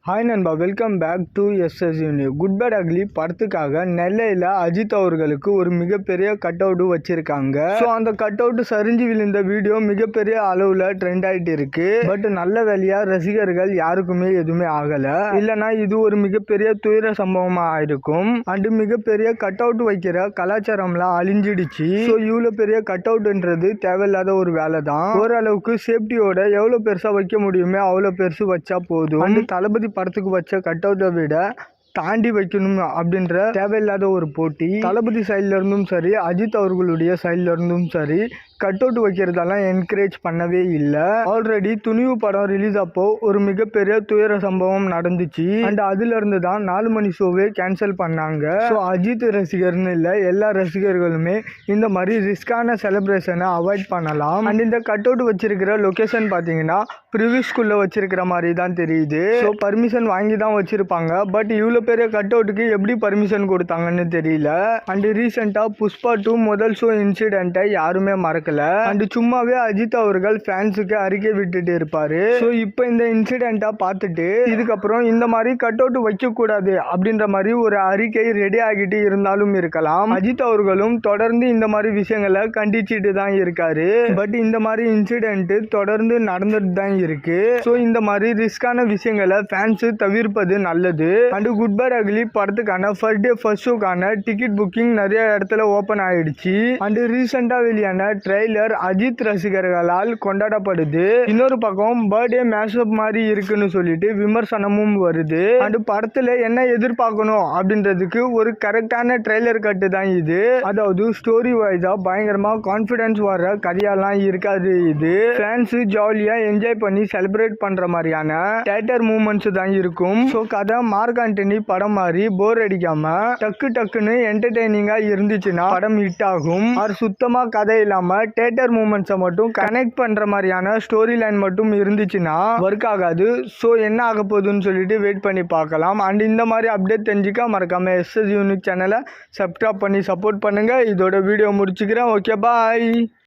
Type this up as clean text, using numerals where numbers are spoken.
Hi நண்பா, welcome back to SS Uni. Good bad ugly படத்துக்காக நெல்லையில் அஜித் அவர்களுக்கு ஒரு மிகப்பெரிய கட் அவுட்டு வச்சிருக்காங்க. ஸோ அந்த கட் அவுட் சரிஞ்சு விழுந்த வீடியோ மிகப்பெரிய அளவில் ட்ரெண்ட் ஆகிட்டு இருக்கு. பட் நல்ல வேலையா ரசிகர்கள் யாருக்குமே எதுவுமே ஆகலை. இல்லைனா இது ஒரு மிகப்பெரிய துயர சம்பவமாக இருக்கும். அண்டு மிகப்பெரிய கட் அவுட் வைக்கிற கலாச்சாரம்லாம் அழிஞ்சிடுச்சு. ஸோ இவ்வளோ பெரிய கட் அவுட்ன்றது தேவையில்லாத ஒரு வேலை தான். ஓரளவுக்கு சேஃப்டியோட எவ்வளோ பெருசாக வைக்க முடியுமே அவ்வளோ பெருசு வச்சா போதும். அண்டு தளபதி படத்துக்கு வச்ச கட் அவுட்டை விட தாண்டி வைக்கணும் அப்படின்ற தேவையில்லாத ஒரு போட்டி தளபதி சைட்ல இருந்தும் சரி, அஜித் அவர்களுடைய சைட்ல இருந்தும் சரி கட் அவுட் வைக்கிறதெல்லாம் என்கரேஜ் பண்ணவே இல்லை. ஆல்ரெடி துணிவு படம் ரிலீஸ் அப்போ ஒரு மிகப்பெரிய துயர சம்பவம் நடந்துச்சு. அண்ட் அதுல இருந்து தான் 4 மணி ஷோவே கேன்சல் பண்ணாங்க. ஸோ அஜித் ரசிகர்னு இல்லை, எல்லா ரசிகர்களுமே இந்த மாதிரி ரிஸ்கான செலிப்ரேஷனை அவாய்ட் பண்ணலாம். அண்ட் இந்த கட் அவுட் வச்சிருக்கிற லொகேஷன் பார்த்தீங்கன்னா ப்ரிவியூஸ்குள்ள வச்சிருக்கிற மாதிரி தான் தெரியுது. ஸோ பர்மிஷன் வாங்கி தான் வச்சிருப்பாங்க. பட் இவ்வளோ பெரிய கட் அவுட்டுக்கு எப்படி பர்மிஷன் கொடுத்தாங்கன்னு தெரியல. அண்ட் ரீசெண்டாக புஷ்பா 2 முதல் ஷோ இன்சிடென்ட்டை யாருமே மறக்கல. அண்ட் சும்மாவே அஜித் அவர்கள் ஃபேன்ஸுக்கு அறிக்கை விட்டுட்டு இருப்பாரு. ஸோ இப்போ இந்த இன்சிடென்ட்டை பார்த்துட்டு இதுக்கப்புறம் இந்த மாதிரி கட் அவுட் வைக்க கூடாது அப்படின்ற மாதிரி ஒரு அறிக்கை ரெடி ஆகிட்டு இருந்தாலும் இருக்கலாம். அஜித் அவர்களும் தொடர்ந்து இந்த மாதிரி விஷயங்களை கண்டிச்சுட்டு தான் இருக்காரு. பட் இந்த மாதிரி இன்சிடென்ட் தொடர்ந்து நடந்துட்டு தான் இருக்கு. ஸோ இந்த மாதிரி ரிஸ்கான விஷயங்களை ஃபேன்ஸ் தவிர்ப்பது நல்லது. அண்ட் குட் பேட் அக்லி படத்துக்கான ஃபர்ஸ்ட் டே ஃபர்ஸ்ட் ஷோக்கான டிக்கெட் புக்கிங் நிறைய இடத்துல ஓப்பன் ஆயிடுச்சு. அண்ட் ரீசெண்டா வெளியான ட்ரெய்லர் அஜித் ரசிகர்களால் கொண்டாடப்படுது. இன்னொரு பக்கம் பர்த்டே மேஷப் மாதிரி இருக்குன்னு சொல்லிட்டு விமர்சனமும் வருது. அண்ட் படத்துல என்ன எதிர்பார்க்கணும் அப்படின்றதுக்கு ஒரு கரெக்டான ட்ரெய்லர் கட்டு தான் இது. அதாவது ஸ்டோரி வைஸா பயங்கரமா கான்ஃபிடன்ஸ் வர கதையெல்லாம் இருக்காது. இது ஃபேன்ஸ் ஜாலியா என்ஜாய் பண்ணி செலிப்ரேட் பண்ற மாதிரியான தியேட்டர் மூமெண்ட்ஸ் தான் இருக்கும். ஸோ கதை மார்க் ஆண்டனி படம் மாதிரி போர் அடிக்காம டக்குன்னு என்டர்டெய்னிங்கா இருந்துச்சுன்னா படம் ஹிட் ஆகும். அது சுத்தமா கதை இல்லாம தியேட்டர் மூமெண்ட்ஸை மட்டும் கனெக்ட் பண்ற மாதிரியான ஸ்டோரி லைன் மட்டும் இருந்துச்சுன்னா ஒர்க் ஆகாது. ஸோ என்ன ஆக போகுதுன்னு சொல்லிட்டு வெயிட் பண்ணி பார்க்கலாம். அண்ட் இந்த மாதிரி அப்டேட் தெரிஞ்சுக்க மறக்காம எஸ்எஸ் யூனிக் சேனலை சப்ஸ்கிரைப் பண்ணி சப்போர்ட் பண்ணுங்க. இதோட வீடியோ முடிச்சுக்கிறேன். ஓகே, பாய்.